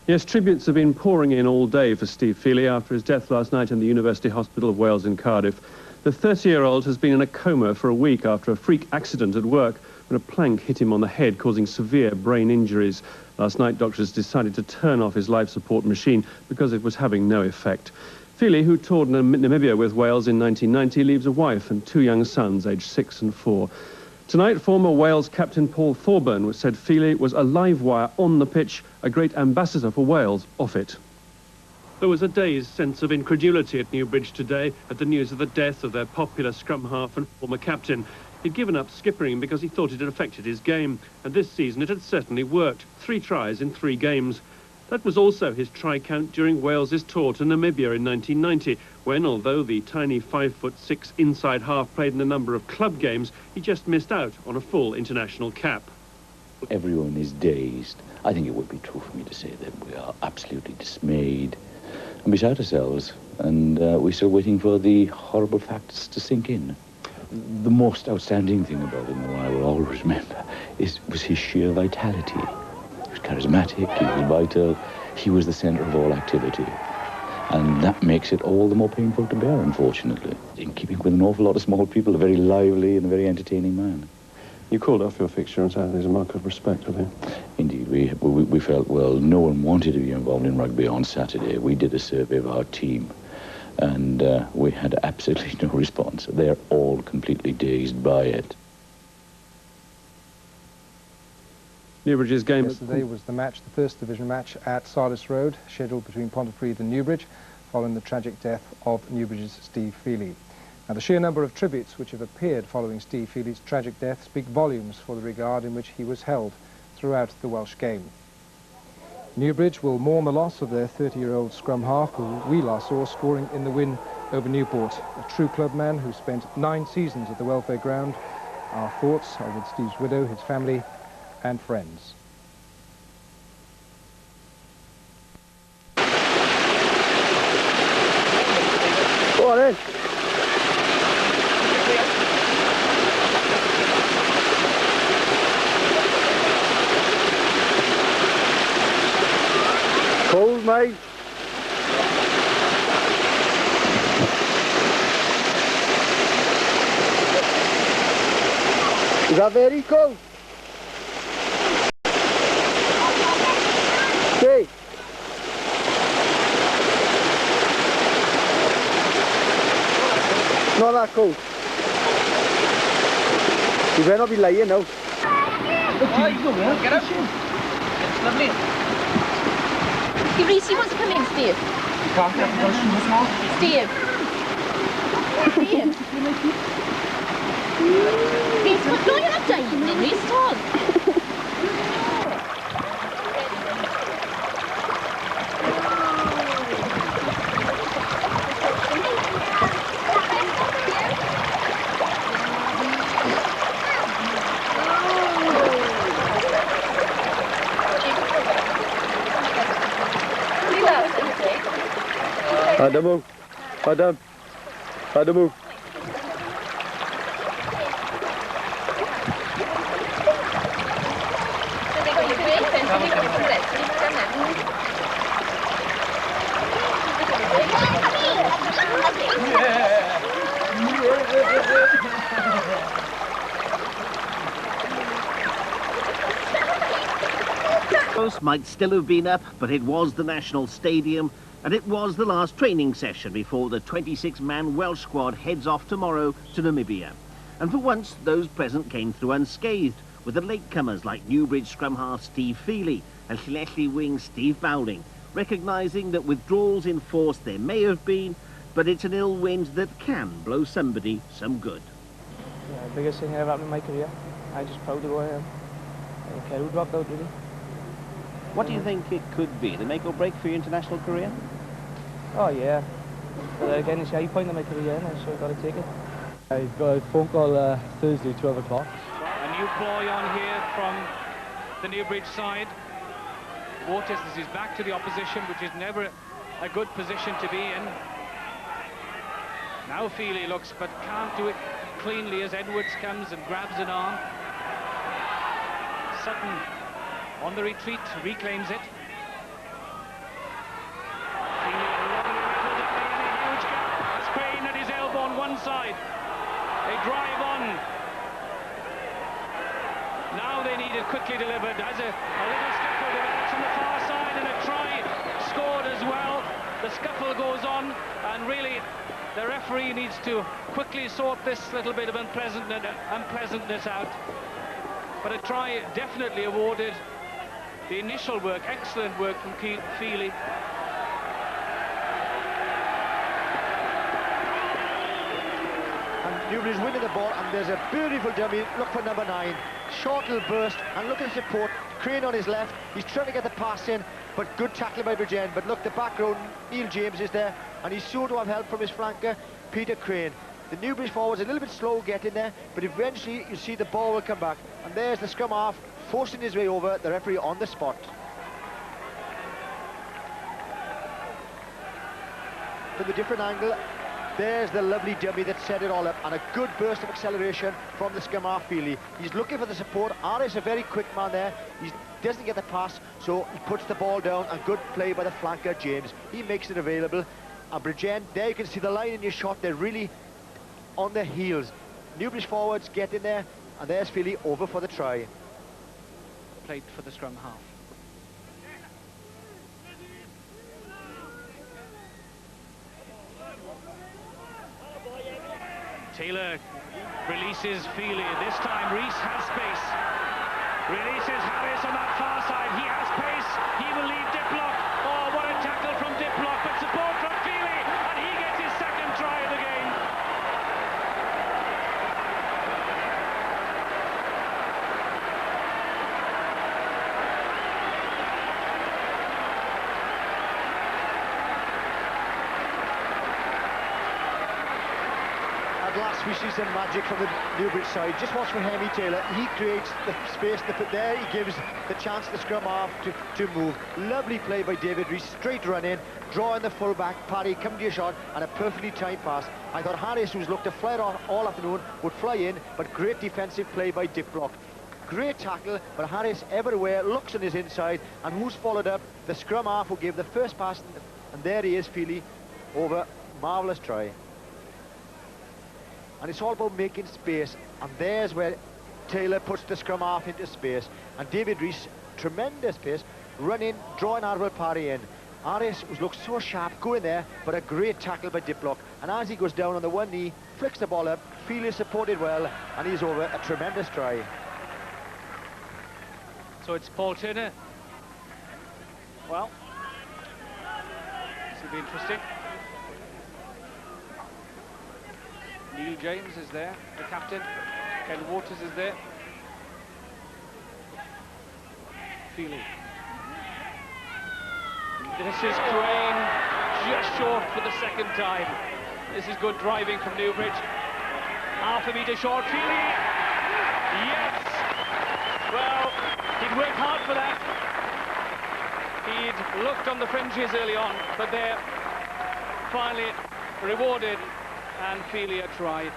Yes, tributes have been pouring in all day for Steve Fealey after his death last night in the University Hospital of Wales in Cardiff. The 30-year-old has been in a coma for a week after a freak accident at work when a plank hit him on the head, causing severe brain injuries. Last night, doctors decided to turn off his life support machine because it was having no effect. Fealey, who toured Namibia with Wales in 1990, leaves a wife and two young sons, aged 6 and 4. Tonight, former Wales captain Paul Thorburn said Fealey was a live wire on the pitch, a great ambassador for Wales off it. There was a dazed sense of incredulity at Newbridge today at the news of the death of their popular scrum half and former captain. He'd given up skippering because he thought it had affected his game, and this season it had certainly worked. 3 tries in 3 games. That was also his try count during Wales's tour to Namibia in 1990, when, although the tiny 5'6" inside half played in a number of club games, he just missed out on a full international cap. Everyone is dazed. I think it would be true for me to say that we are absolutely dismayed and beside ourselves, and we're still waiting for the horrible facts to sink in. The most outstanding thing about him, the one I will always remember, was his sheer vitality. He was charismatic, he was vital, he was the centre of all activity. And that makes it all the more painful to bear, unfortunately. In keeping with an awful lot of small people, a very lively and a very entertaining man. You called off your fixture on Saturday as a mark of respect, have you? Indeed, we felt, well, no one wanted to be involved in rugby on Saturday. We did a survey of our team, and we had absolutely no response. They're all completely dazed by it. Newbridge's game yesterday was the match, the first division match at Sardis Road, scheduled between Pontypridd and Newbridge, following the tragic death of Newbridge's Steve Fealey. Now, the sheer number of tributes which have appeared following Steve Fealey's tragic death speak volumes for the regard in which he was held throughout the Welsh game. Newbridge will mourn the loss of their 30-year-old scrum half, who we last saw scoring in the win over Newport, a true club man who spent 9 seasons at the welfare ground. Our thoughts are with Steve's widow, his family, and friends. Go on in. Cold, mate. Is that very cold? Okay. Not that cold. You better not be lying now. Get up. It's lovely. Reece, you want to come in, Steve? Steve. Steve. Reece, no, you're not dying, Reece, at Adamu. Adamu. Might still have been up, but it was the National Stadium, and it was the last training session before the 26-man Welsh squad heads off tomorrow to Namibia. And for once, those present came through unscathed, with the latecomers like Newbridge scrum half Steve Fealey and Llanelli wing Steve Bowling, recognising that withdrawals in force there may have been, but it's an ill wind that can blow somebody some good. Yeah, biggest thing ever happened in my career. I'm just proud to go here. I don't care who dropped out, really. What do you think it could be, the make or break for your international career? Oh, yeah. But again, it's a high point in my career, so I've got to take it. I got a phone call Thursday, 12 o'clock. A new ploy on here from the Newbridge side. Waters is back to the opposition, which is never a good position to be in. Now Fealey looks, but can't do it cleanly as Edwards comes and grabs it on. Sutton on the retreat, reclaims it. onside. They drive on. Now they need it quickly delivered. As a little scuffle develops on the far side, and a try scored as well. The scuffle goes on, and really the referee needs to quickly sort this little bit of unpleasantness out. But a try definitely awarded. The initial work, excellent work from Fealey. And Newbury's winning the ball, and there's a beautiful dummy. Look for number 9. Short little burst, and look at the support. Crane on his left. He's trying to get the pass in, but good tackling by Bridgen. But look, the back row, Neil James is there, and he's sure to have help from his flanker, Peter Crane. The Newbury forwards a little bit slow getting there, but eventually you see the ball will come back. And there's the scrum half, forcing his way over, the referee on the spot. From a different angle, there's the lovely dummy that set it all up, and a good burst of acceleration from the scrum half, Fealey. He's looking for the support. Harris, a very quick man there. He doesn't get the pass, so he puts the ball down, and good play by the flanker, James. He makes it available. And Bridgen, there you can see the line in your shot. They're really on their heels. Newbury's forwards get in there, and there's Fealey over for the try. Played for the scrum half. Taylor releases Fealey. This time Rees has space. Releases Harris on that far side. He has pace. He will leave Diplock. Oh, what a tackle from Diplock. But support from Fealey, and he gets his second try of the game. At last we see some magic from the Newbridge side. Just watch for Hemi Taylor. He creates the space there. He gives the chance the scrum half to move. Lovely play by David Rees. Straight run in, drawing the full-back. Paddy, come to your shot, and a perfectly timed pass. I thought Harris, who's looked to fly on all afternoon, would fly in, but great defensive play by Diplock. Great tackle, but Harris everywhere, looks on his inside, and who's followed up? The scrum half who gave the first pass, and there he is, Fealey, over. Marvellous try. And it's all about making space, and there's where Taylor puts the scrum half into space, and David Rees, tremendous pace, running, drawing Arvel Parry in. Harris, who's looked so sharp, going there, but a great tackle by Diplock, and as he goes down on the one knee, flicks the ball up, Fealey supported well, and he's over. A tremendous try. So it's Paul Turner. Well, this will be interesting. Neil James is there, the captain. Ken Waters is there. Fealey. This is Crane, just short for the second time. This is good driving from Newbridge. Half a metre short, Fealey. Yes! Well, he'd worked hard for that. He'd looked on the fringes early on, but they're finally rewarded. And Fealey a try.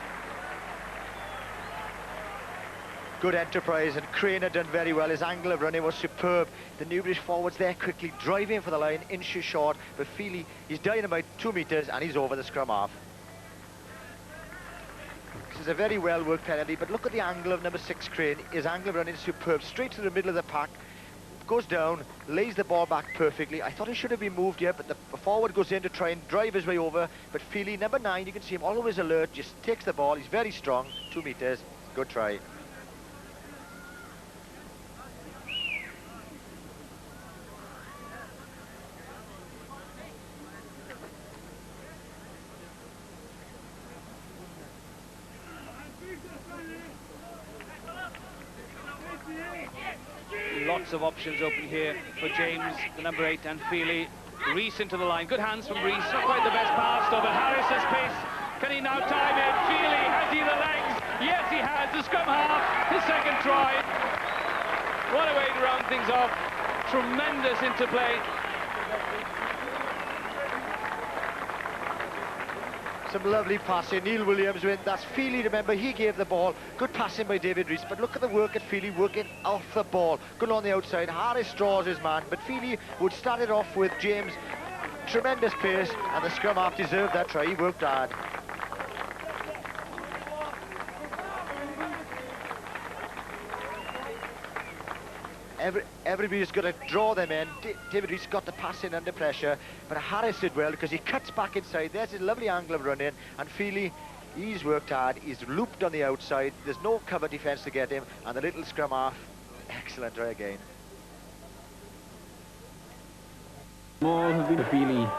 Good enterprise, and Crane had done very well. His angle of running was superb. The Newbridge forwards there quickly driving for the line, inches short, but Fealey, he's down about 2 metres, and he's over the scrum half. This is a very well worked penalty, but look at the angle of number 6 Crane. His angle of running is superb, straight to the middle of the pack, goes down, lays the ball back perfectly. I thought he should have been moved here, but the forward goes in to try and drive his way over. But Fealey, number 9, you can see him always alert, just takes the ball. He's very strong, 2 metres, good try. Lots of options open here for James, the number 8, and Fealey. Rees into the line. Good hands from Rees. Not quite the best pass, though, but Harris's pace. Can he now time it? Fealey, has he the legs? Yes, he has. The scrum half, his second try. What a way to round things off. Tremendous interplay. Some lovely passing. Neil Williams win. That's Fealey, remember, he gave the ball. Good passing by David Rees, but look at the work at Fealey, working off the ball. Good on the outside. Harris draws his man, but Fealey would start it off with James. Tremendous pace, and the scrum half deserved that try. He worked hard. Everybody's got to draw them in. David Rees got the pass in under pressure, but Harris did well because he cuts back inside. There's a lovely angle of run in, and Fealey, he's worked hard. He's looped on the outside. There's no cover defence to get him, and the little scrum half, excellent try again. More have been Fealey.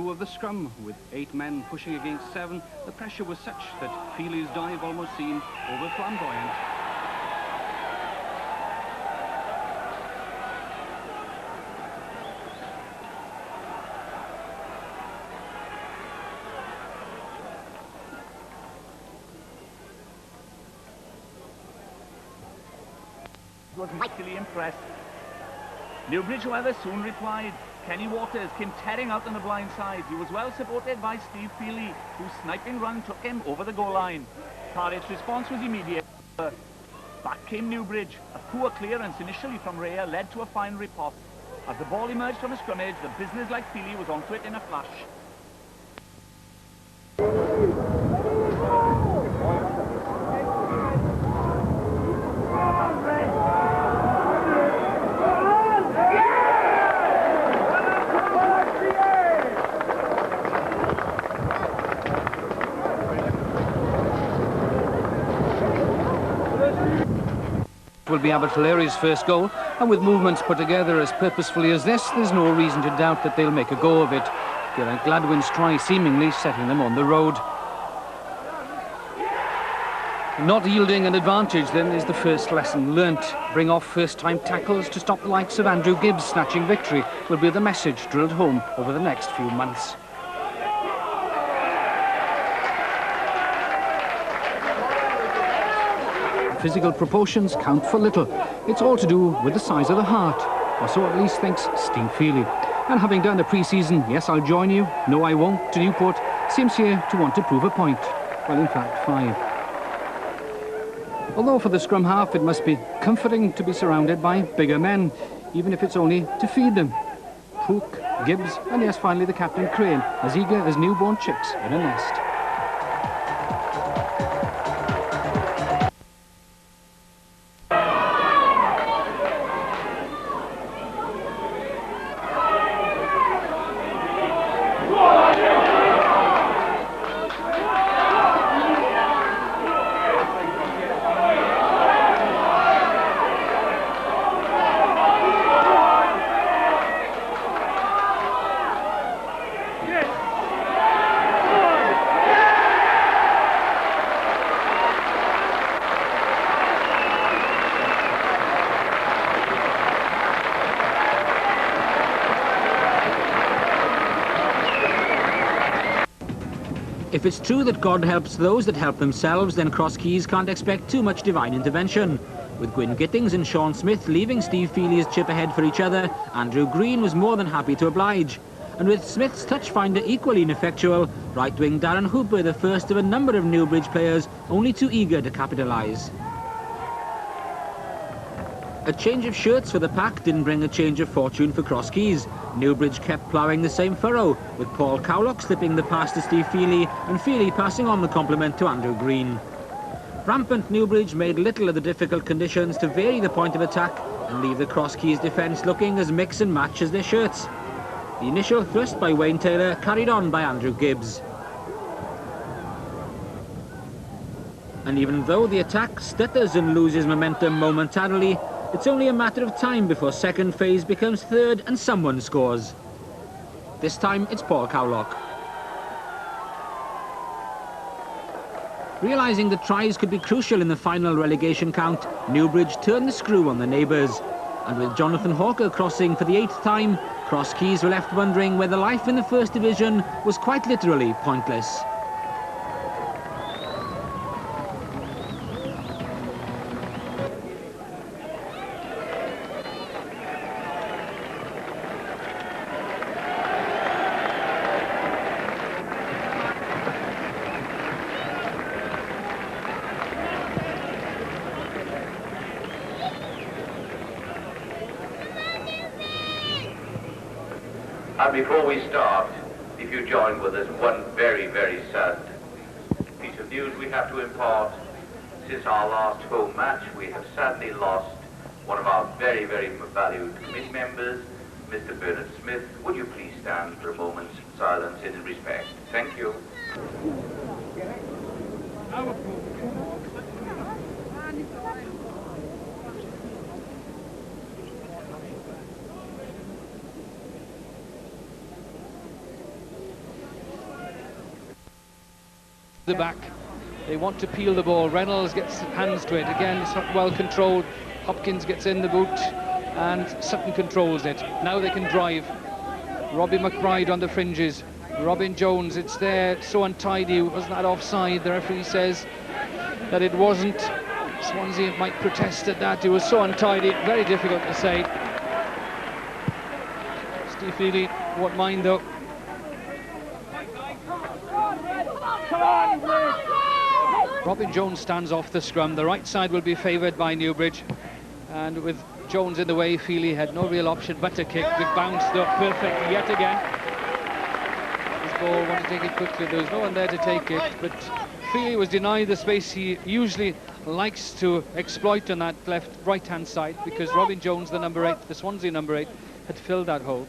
Of the scrum, with 8 men pushing against 7, the pressure was such that Fealey's dive almost seemed over-flamboyant. Was mightily impressed. Newbridge, however, soon replied. Kenny Waters came tearing out on the blind side. He was well supported by Steve Fealey, whose sniping run took him over the goal line. Cardiff's response was immediate. Back came Newbridge. A poor clearance initially from Rhea led to a fine ripoff. As the ball emerged from a scrimmage, the business-like Fealey was onto it in a flash. Will be Abbott Faleri's first goal, and with movements put together as purposefully as this, there's no reason to doubt that they'll make a go of it. Geraint Gladwin's try seemingly setting them on the road. Not yielding an advantage then is the first lesson learnt. Bring off first-time tackles to stop the likes of Andrew Gibbs snatching victory will be the message drilled home over the next few months. Physical proportions count for little. It's all to do with the size of the heart, or so at least thinks Steve Fealey. And having done a pre-season, yes, I'll join you, no, I won't, to Newport, seems here to want to prove a point. Well, in fact, 5. Although for the scrum half, it must be comforting to be surrounded by bigger men, even if it's only to feed them. Pook, Gibbs, and yes, finally the captain Crane, as eager as newborn chicks in a nest. If it's true that God helps those that help themselves, then Cross Keys can't expect too much divine intervention. With Gwyn Gittings and Sean Smith leaving Steve Fealey's chip ahead for each other, Andrew Green was more than happy to oblige. And with Smith's touch finder equally ineffectual, right-wing Darren Hooper the first of a number of Newbridge players only too eager to capitalise. A change of shirts for the pack didn't bring a change of fortune for Cross Keys. Newbridge kept ploughing the same furrow, with Paul Cowlock slipping the pass to Steve Fealey and Fealey passing on the compliment to Andrew Green. Rampant Newbridge made little of the difficult conditions to vary the point of attack and leave the Cross Keys defence looking as mix and match as their shirts. The initial thrust by Wayne Taylor carried on by Andrew Gibbs. And even though the attack stutters and loses momentum momentarily, it's only a matter of time before second phase becomes third and someone scores. This time it's Paul Cowlock. Realising that tries could be crucial in the final relegation count, Newbridge turned the screw on the neighbours. And with Jonathan Hawker crossing for the 8th time, Cross Keys were left wondering whether life in the First Division was quite literally pointless. And before we start, if you join with us, one very, very sad news we have to impart. Since our last home match, we have sadly lost one of our very, very valued committee members, Mr. Bernard Smith. Would you please stand for a moment's silence in respect? Thank you. The back. They want to peel the ball. Reynolds gets hands to it. Again, it's not well controlled. Hopkins gets in the boot and Sutton controls it. Now they can drive. Robbie McBride on the fringes. Robin Jones, it's there, so untidy. Wasn't that offside? The referee says that it wasn't. Swansea might protest at that. It was so untidy, very difficult to say. Steve Fealey won't mind though. Robin Jones stands off the scrum. The right side will be favoured by Newbridge, and with Jones in the way, Fealey had no real option but to kick. Big bounce though, perfect yet again. This ball wanted to take it quickly. There was no one there to take it, but Fealey was denied the space he usually likes to exploit on that right-hand side, because Robin Jones, the number 8, the Swansea number 8, had filled that hole.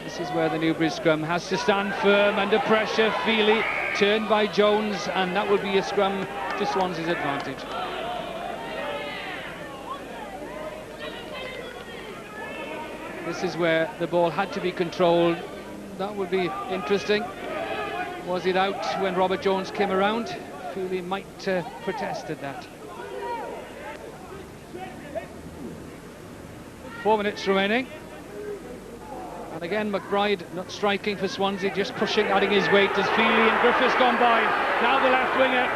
This is where the Newbridge scrum has to stand firm under pressure. Fealey turned by Jones, and that will be a scrum to Swansea's advantage. This is where the ball had to be controlled. That would be interesting. Was it out when Robert Jones came around? Fealey might protested that. 4 minutes remaining. And again, McBride not striking for Swansea, just pushing, adding his weight as Fealey and Griffiths gone by. Now the left winger.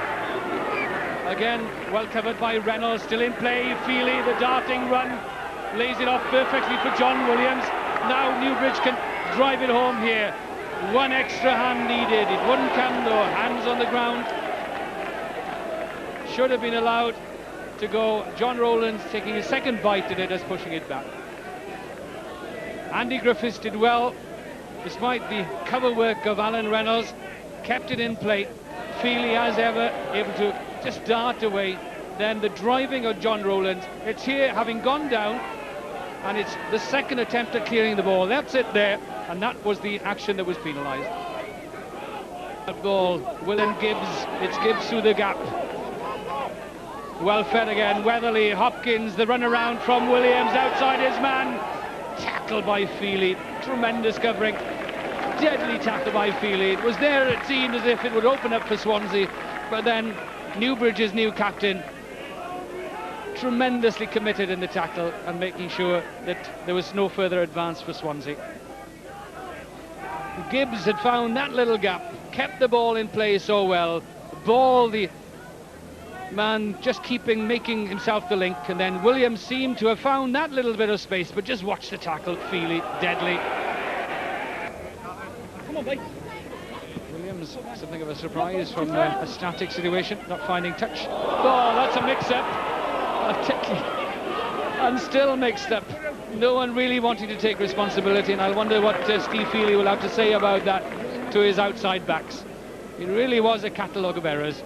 Again, well covered by Reynolds, still in play. Fealey, the darting run, lays it off perfectly for John Williams. Now Newbridge can drive it home here. One extra hand needed. It wouldn't come though. Hands on the ground. Should have been allowed to go. John Rowlands taking his second bite at it as pushing it back. Andy Griffiths did well, despite the cover work of Alan Reynolds, kept it in play. Fealey, as ever, able to just dart away. Then the driving of John Rowlands. It's here, having gone down, and it's the second attempt at clearing the ball. That's it there, and that was the action that was penalised. That ball, William Gibbs, it's Gibbs through the gap. Well fed again, Weatherly, Hopkins, the run around from Williams, outside his man. Tackle by Fealey, tremendous covering, deadly tackle by Fealey. It was there, it seemed as if it would open up for Swansea, but then Newbridge's new captain, tremendously committed in the tackle and making sure that there was no further advance for Swansea. Gibbs had found that little gap, kept the ball in play so well. Ball, the man just making himself the link, and then Williams seemed to have found that little bit of space, but just watch the tackle. Fealey, deadly. Come on, mate. Williams, something of a surprise from a static situation, not finding touch. Oh, that's a mix-up. And still mixed up. No one really wanting to take responsibility, and I wonder what Steve Fealey will have to say about that to his outside backs. It really was a catalogue of errors.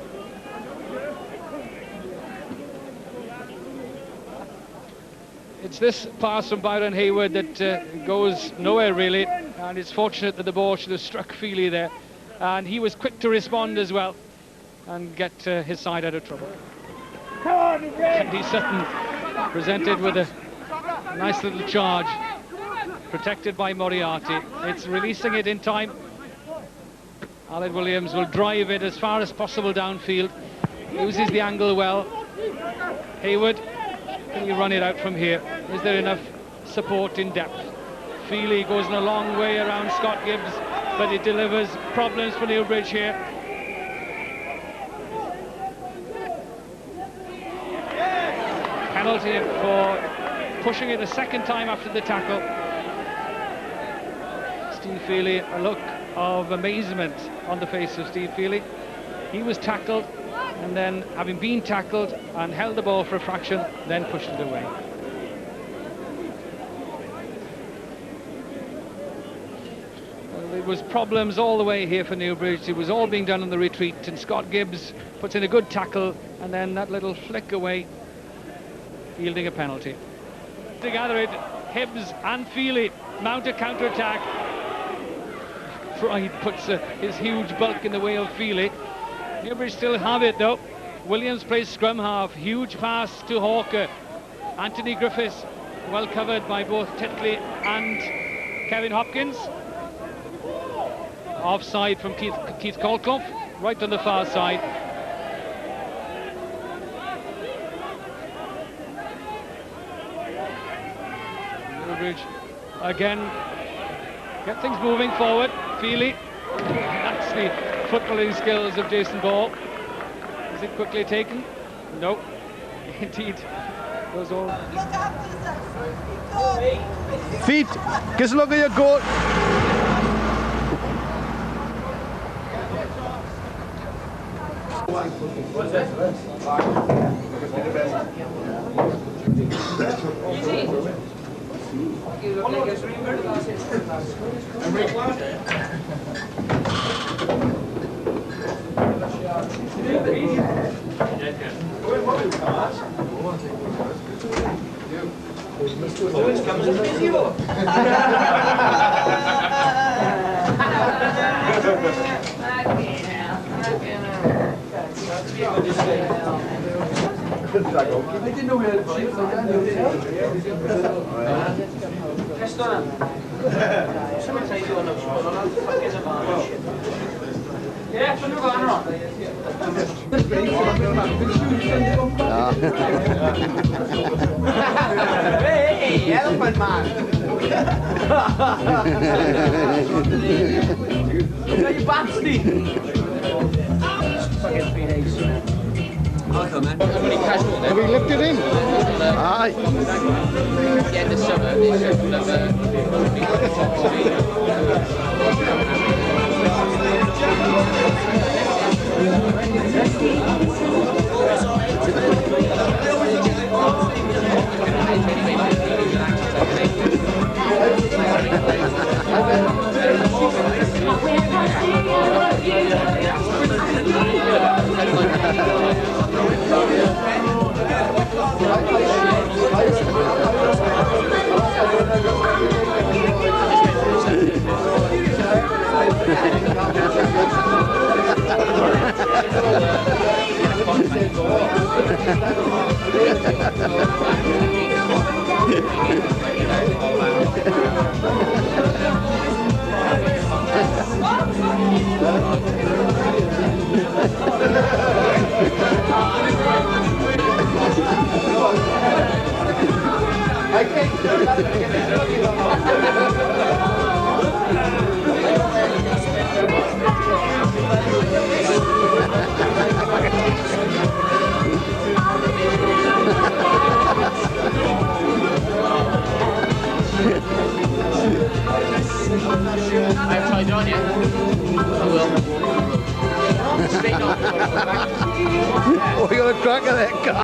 It's this pass from Byron Hayward that goes nowhere really, and it's fortunate that the ball should have struck Fealey there, and he was quick to respond as well and get his side out of trouble. Andy Sutton presented with a nice little charge, protected by Moriarty. It's releasing it in time. Alan Williams will drive it as far as possible downfield, uses the angle well. Hayward, can you run it out from here? Is there enough support in depth? Fealey goes in a long way around Scott Gibbs, but it delivers problems for Newbridge here. Penalty for pushing it a second time after the tackle. Steve Fealey, a look of amazement on the face of Steve Fealey. He was tackled, and then having been tackled and held the ball for a fraction, then pushed it away. Well, It was problems all the way here for Newbridge. It was all being done on the retreat, and Scott Gibbs puts in a good tackle, and then that little flick away, fielding a penalty. To gather it, Hibbs and Fealey mount a counter-attack. Pride puts his huge bulk in the way of Fealey. Newbridge still have it though. Williams plays scrum half, huge pass to Hawker. Anthony Griffiths, well covered by both Tetley and Kevin Hopkins. Offside from Keith Colclough, right on the far side. Newbridge again get things moving forward. Fealey, that's the footballing skills of Jason Ball. Is it quickly taken? No, indeed. Goes all. Feet, just look at your goal. Hey, elephant man! Got your bastard! Fucking 3 days. I'll come, man. Pretty casual then. Have we lifted him? Aye. Yeah, this summer, I've tried on you. I will. Straight on. Oh, you got a crack at that guy.